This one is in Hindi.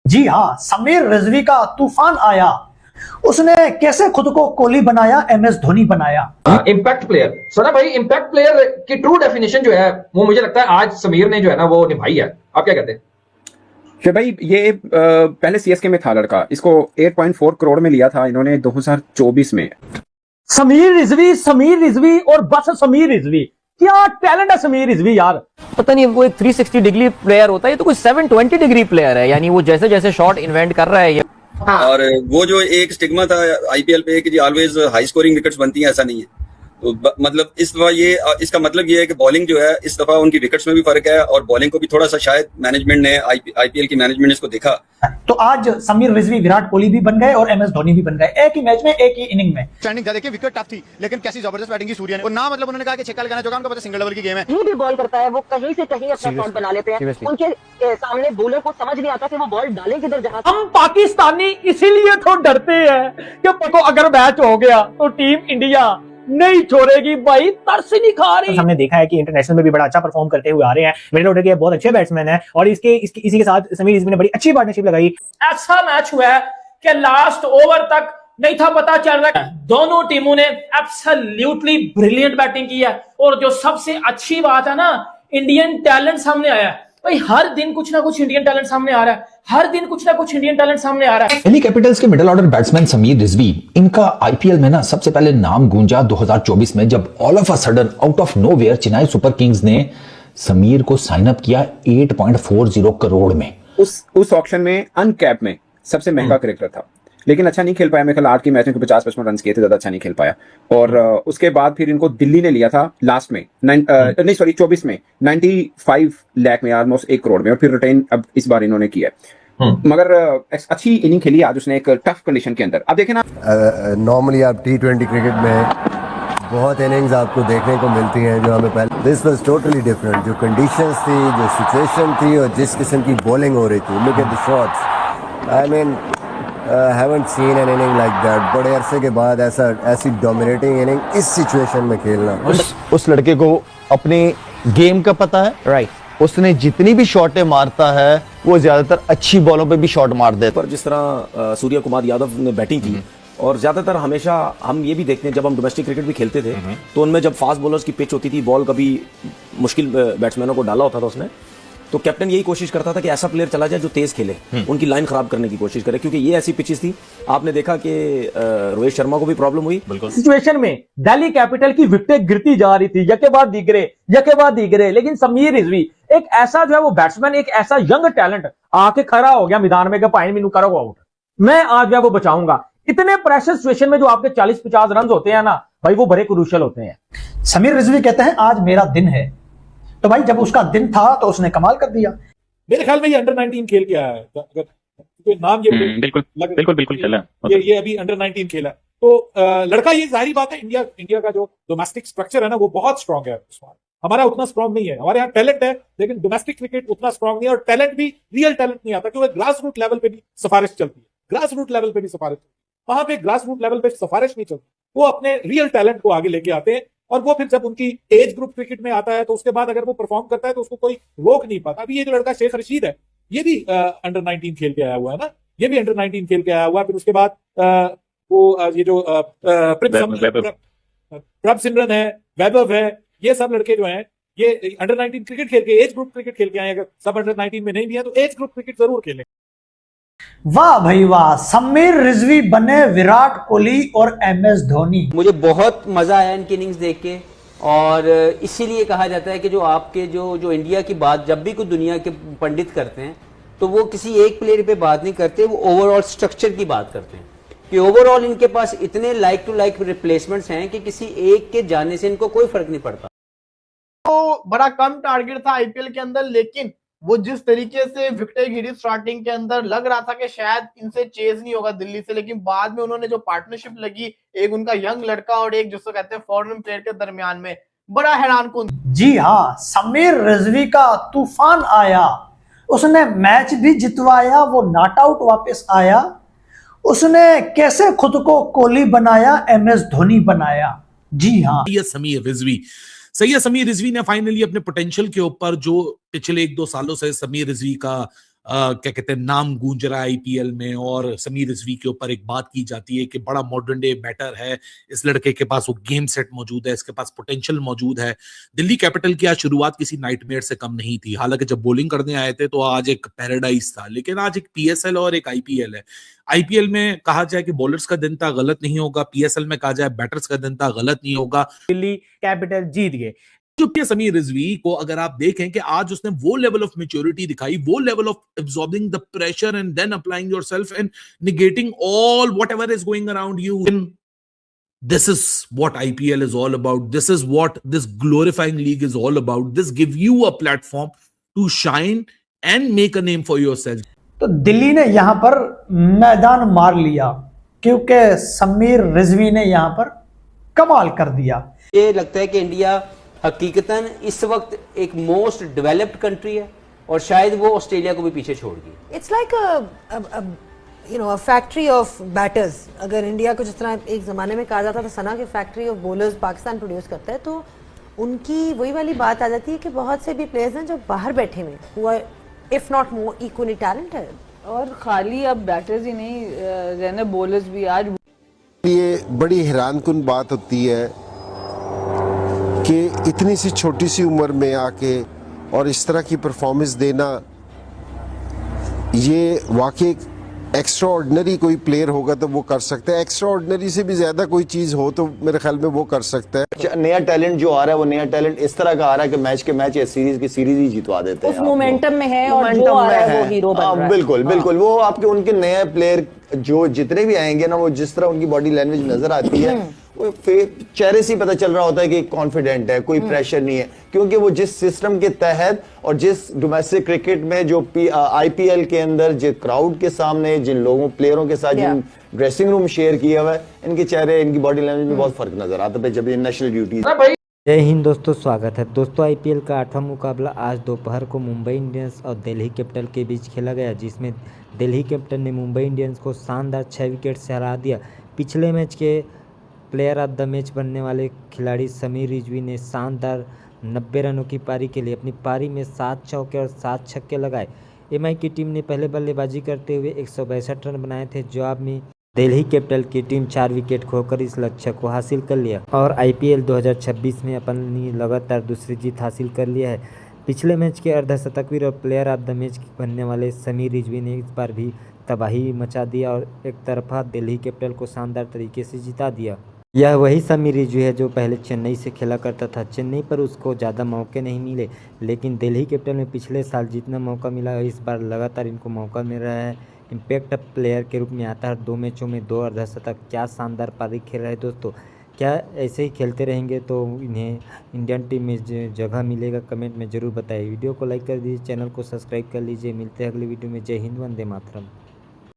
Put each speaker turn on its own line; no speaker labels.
जी हाँ, समीर रिजवी का तूफान आया। उसने कैसे खुद को कोहली बनाया, एमएस धोनी बनाया।
इम्पैक्ट प्लेयर सोना भाई, इम्पैक्ट प्लेयर की ट्रू डेफिनेशन जो है वो मुझे लगता है आज समीर ने जो है ना वो निभाई है। आप क्या कहते हैं?
कि भाई ये पहले सीएसके में था लड़का, इसको 8.4 करोड़ में लिया था इन्होंने 2024 में।
समीर रिजवी और बस समीर रिजवी, क्या टैलेंट है समीर रिजवी यार।
पता नहीं वो एक 360 डिग्री प्लेयर होता है, ये तो कोई 720 डिग्री प्लेयर है। यानी वो जैसे जैसे शॉट इन्वेंट कर रहा है ये।
हाँ। और वो जो एक स्टिग्मा था आईपीएल पे कि जी ऑलवेज हाई स्कोरिंग विकेट्स बनती हैं, ऐसा नहीं है। तो मतलब इस दफा ये इसका मतलब ये है कि बॉलिंग जो है इस दफा उनकी विकेट्स में भी फर्क है और बॉलिंग को भी थोड़ा सा शायद मैनेजमेंट ने आईपीएल की मैनेजमेंट इसको देखा।
तो आज समीर रिजवी विराट कोहली भी बन गए और एमएस धोनी भी बन गए, एक ही मैच में एक ही इनिंग में।
स्टैंडिंग था, देखिए विकेट टफ थी लेकिन कैसी जबरदस्त बैटिंग की सूर्य ने। और ना मतलब उन्होंने कहा कि छक्का लगाना, जो उनको पता सिंगल लेवल की गेम है।
भी बॉल करता है वो कहीं से कहीं अपना शॉट बना लेते हैं। उनके सामने बॉलर को समझ नहीं आता कि वो बॉल डालें किधर। जहां
हम पाकिस्तानी इसीलिए तो डरते हैं कि अगर मैच हो गया तो टीम इंडिया नहीं छोड़ेगी भाई, तरस नहीं खा रही। हमने देखा है कि इंटरनेशनल में भी बड़ा अच्छा परफॉर्म करते हुए आ रहे हैं। मिडिल ऑर्डर के बहुत अच्छे बैट्समैन हैं और इसी के साथ समीर रिजवी ने बड़ी अच्छी पार्टनरशिप लगाई।
ऐसा मैच हुआ है कि लास्ट ओवर तक नहीं था पता चल रहा है। दोनों टीमों ने एब्सोल्युटली ब्रिलियंट बैटिंग की है और जो सबसे अच्छी बात है ना, इंडियन टैलेंट सामने आया है भाई। हर दिन कुछ ना कुछ इंडियन टैलेंट सामने आ रहा है, हर दिन कुछ ना कुछ इंडियन टैलेंट सामने आ रहा है।
दिल्ली कैपिटल्स के middle order batsman Sameer Rizvi, इनका आईपीएल में ना सबसे पहले नाम गूंजा 2024 में, जब all of a sudden out of nowhere Chennai super Kings ने समीर को साइन अप किया 8.40 करोड़ में।
उस ऑक्शन में अनकैप में सबसे महंगा क्रिकेटर था, लेकिन अच्छा नहीं खेल पाया। मेरे ख्याल 8 की मैच में 50-55 रन किए थे, ज्यादा अच्छा नहीं खेल पाया। और उसके बाद फिर इनको दिल्ली ने लिया था लास्ट में 24 में 95 लाख में, ऑलमोस्ट 1 करोड़ में, और फिर रिटेन अब इस बार इन्होंने किया। मगर अच्छी इनिंग खेली आज उसने एक टफ कंडीशन के अंदर। अब देखें ना,
नॉर्मली आप T20 क्रिकेट में बहुत इनिंग्स आपको देखने को मिलती हैं जो हमें पहले। दिस वाज टोटली डिफरेंट, जो कंडीशंस थी, जो सिचुएशन थी और जिस किस्म की बॉलिंग हो रही थी। Look at the shots, I mean haven't seen an inning like that. बड़े अरसे के बाद ऐसी डोमिनेटिंग इनिंग इस सिचुएशन में खेलना।
उस लड़के को अपनी गेम का पता है, राइट। उसने जितनी भी शॉटें मारता है वो ज्यादातर अच्छी बॉलों पे भी शॉट मार देता
है। पर जिस तरह सूर्य कुमार यादव ने बैटिंग की, और ज्यादातर हमेशा हम ये भी देखते हैं जब हम डोमेस्टिक क्रिकेट भी खेलते थे तो उनमें जब फास्ट बॉलर्स की पिच होती थी, बॉल कभी मुश्किल बैट्समैनों को डाला होता था उसने, तो कैप्टन यही कोशिश करता था कि ऐसा प्लेयर चला जाए जो तेज खेले, उनकी लाइन खराब करने की कोशिश करे, क्योंकि ये ऐसी पिचेस थी। आपने देखा कि रोहित शर्मा को भी प्रॉब्लम हुई।
सिचुएशन में दिल्ली कैपिटल की विकेटें गिरती जा रही थी, यके बाद दिगरे, लेकिन समीर रिजवी एक ऐसा जो है वो बैट्समैन, एक ऐसा यंग टैलेंट आके खड़ा हो गया मैदान में कि भाई मैनू करो आउट, मैं आज जो है वो बचाऊंगा। इतने प्रेशर सिचुएशन में जो आपके 40-50 रन होते हैं ना भाई, वो बड़े क्रूशियल होते हैं। समीर रिजवी कहते हैं आज मेरा दिन है, तो भाई जब उसका दिन था तो उसने कमाल कर दिया।
मेरे ख्याल में ये अंडर 19 खेल के आया है, अगर नाम ये बिल्कुल खेला, ये अभी अंडर 19 खेला। तो लड़का, ये जाहिर बात है, इंडिया का जो डोमेस्टिक स्ट्रक्चर है ना वो बहुत स्ट्रांग है। हमारा उतना स्ट्रांग नहीं है। हमारे यहाँ टैलेंट है लेकिन डोमेस्टिक क्रिकेट उतना स्ट्रांग नहीं है, और टैलेंट भी रियल टैलेंट नहीं आता, क्योंकि ग्रास रूट लेवल पे भी सिफारिश चलती है। ग्रास रूट लेवल पे भी सिफारिश, वहां पे ग्रास रूट लेवल पे सिफारिश नहीं चलती। वो अपने रियल टैलेंट को आगे लेके आते हैं, और वो फिर जब उनकी एज ग्रुप क्रिकेट में आता है तो उसके बाद अगर वो परफॉर्म करता है तो उसको कोई रोक नहीं पाता। अभी ये जो लड़का शेख रशीद है, ये भी अंडर 19 खेल के आया हुआ है ना, ये भी अंडर 19 खेल के आया हुआ है। फिर उसके बाद वो ये जो प्रभ सिमरन है, वैभव है, ये सब लड़के जो हैं ये अंडर 19 क्रिकेट खेल के, एज ग्रुप क्रिकेट खेल के आए। अगर सब अंडर 19 में नहीं भी है तो एज ग्रुप क्रिकेट जरूर खेलें।
वाह भाई वाह, समीर रिजवी बने विराट कोहली और एमएस धोनी।
मुझे बहुत मजा आया इनकी इनिंग्स देख के, और इसीलिए कहा जाता है कि जो आपके जो इंडिया की बात जब भी कोई दुनिया के पंडित करते हैं तो वो किसी एक प्लेयर पे बात नहीं करते, वो ओवरऑल स्ट्रक्चर की बात करते हैं कि ओवरऑल इनके पास इतने लाइक टू लाइक रिप्लेसमेंट्स हैं कि किसी एक के जाने से इनको कोई फर्क नहीं पड़ता।
तो बड़ा कम टारगेट था आईपीएल के अंदर, लेकिन वो जिस तरीके से विकेटें गिरी स्टार्टिंग के अंदर, लग रहा था कि शायद इनसे चेज नहीं होगा दिल्ली से, लेकिन बाद में उन्होंने जो पार्टनरशिप लगी, एक उनका यंग लड़का और एक जिसको कहते हैं फॉरेन प्लेयर के दरमियान में, बड़ा हैरानकुन।
जी हाँ, समीर रिजवी का तूफान आया। उसने मैच भी जितवाया, वो नॉट आउट वापस आया। उसने कैसे खुद को कोहली बनाया, एमएस धोनी बनाया। जी हाँ,
समीर रिजवी सही है। समीर रिजवी ने फाइनली अपने पोटेंशियल के ऊपर, जो पिछले 1-2 सालों से समीर रिजवी का क्या कहते हैं नाम गूंज रहा है आईपीएल में, और समीर रिजवी के ऊपर एक बात की जाती है कि बड़ा मॉडर्न डे बैटर है, इस लड़के के पास वो गेम सेट मौजूद है, इसके पास पोटेंशियल मौजूद है। दिल्ली कैपिटल की आज शुरुआत किसी नाइटमेयर से कम नहीं थी। हालांकि जब बॉलिंग करने आए थे तो आज एक पैराडाइज था, लेकिन आज एक पीएसएल और एक आईपीएल है। आईपीएल में कहा जाए कि बॉलर्स का दिन था, गलत नहीं होगा। पीएसएल में कहा जाए बैटर्स का दिन था, गलत नहीं होगा।
दिल्ली कैपिटल जीत गए।
जो समीर रिजवी को अगर आप देखें कि आज उसने वो लेवल ऑफ मेच्योरिटी दिखाई, वो level of absorbing the pressure and then applying yourself and negating all whatever is going around you. This is what IPL is all about. This is what this glorifying league is all about. This give you a platform to shine and make a name for yourself.
तो दिल्ली ने यहां पर मैदान मार लिया क्योंकि समीर रिजवी ने यहां पर कमाल कर दिया।
ये लगता है कि इंडिया हकीकतन इस वक्त एक मोस्ट डेवलप्ड कंट्री है और शायद वो ऑस्ट्रेलिया को भी पीछे छोड़ गई।
It's like a factory of batters. अगर इंडिया को जिस तरह एक ज़माने में कहा जाता था सना के factory of bowlers Pakistan produce करता है, तो उनकी वही वाली बात आ जाती है कि बहुत से भी प्लेयर्स हैं जो बाहर बैठे हुए हुआ if not more equally talented.
और खाली अब बैटर्स ही नहीं रहने, बॉलर्स भी। आज
ये बड़ी हैरानकुन बात होती है कि इतनी सी छोटी सी उम्र में आके और इस तरह की परफॉर्मेंस देना, ये वाकई एक्स्ट्रा ऑर्डिनरी कोई प्लेयर होगा तो वो कर सकता है। एक्स्ट्रा ऑर्डिनरी से भी ज्यादा कोई चीज हो तो मेरे ख्याल में वो कर सकता है।
नया टैलेंट जो आ रहा है वो नया टैलेंट इस तरह का आ रहा है कि मैच के मैच या सीरीज की सीरीज ही जितवा देते हैं।
उस मोमेंटम में है और जो आ रहा है वो हीरो बन रहा है।
बिल्कुल बिल्कुल, वो आपके उनके नए प्लेयर जो जितने भी आएंगे ना, वो जिस तरह उनकी बॉडी लैंग्वेज नजर आती है, वो चेहरे से पता चल रहा होता है कि कॉन्फिडेंट है, कोई प्रेशर नहीं है, क्योंकि वो जिस सिस्टम के तहत और जिस डोमेस्टिक क्रिकेट में जो आईपीएल के अंदर जिस क्राउड के सामने जिन लोगों प्लेयरों के साथ जिन ड्रेसिंग रूम शेयर किया हुआ है, इनके चेहरे इनकी बॉडी लैंग्वेज में बहुत फर्क नजर आता है जब ये नेशनल ड्यूटी।
जय हिंद दोस्तों, स्वागत है दोस्तों। आईपीएल का 8वां मुकाबला आज दोपहर को मुंबई इंडियंस और दिल्ली कैपिटल के बीच खेला गया, जिसमें दिल्ली कैपिटल ने मुंबई इंडियंस को शानदार 6 विकेट से हरा दिया। पिछले मैच के प्लेयर ऑफ द मैच बनने वाले खिलाड़ी समीर रिजवी ने शानदार 90 रनों की पारी के लिए अपनी पारी में 7 चौके और 7 छक्के लगाए। एमआई की टीम ने पहले बल्लेबाजी करते हुए 162 रन बनाए थे। जवाब में दिल्ली कैपिटल की टीम 4 विकेट खोकर इस लक्ष्य को हासिल कर लिया और आईपीएल 2026 में अपनी लगातार दूसरी जीत हासिल कर लिया है। पिछले मैच के अर्धशतकवीर और प्लेयर ऑफ द मैच बनने वाले समीर रिजवी ने इस बार भी तबाही मचा दिया और एक तरफा दिल्ली कैपिटल को शानदार तरीके से जिता दिया। यह वही समीर रिजवी है जो पहले चेन्नई से खेला करता था। चेन्नई पर उसको ज़्यादा मौके नहीं मिले, लेकिन दिल्ली कैपिटल में पिछले साल जितना मौका मिला इस बार लगातार इनको मौका मिल रहा है। इम्पैक्ट प्लेयर के रूप में आता है, 2 मैचों में 2 अर्धशतक। क्या शानदार पारी खेल रहे हैं दोस्तों। क्या ऐसे ही खेलते रहेंगे तो इन्हें इंडियन टीम में जगह मिलेगा? कमेंट में ज़रूर बताइए। वीडियो को लाइक कर दीजिए, चैनल को सब्सक्राइब कर लीजिए। मिलते हैं अगली वीडियो में। जय हिंद, वंदे मातरम।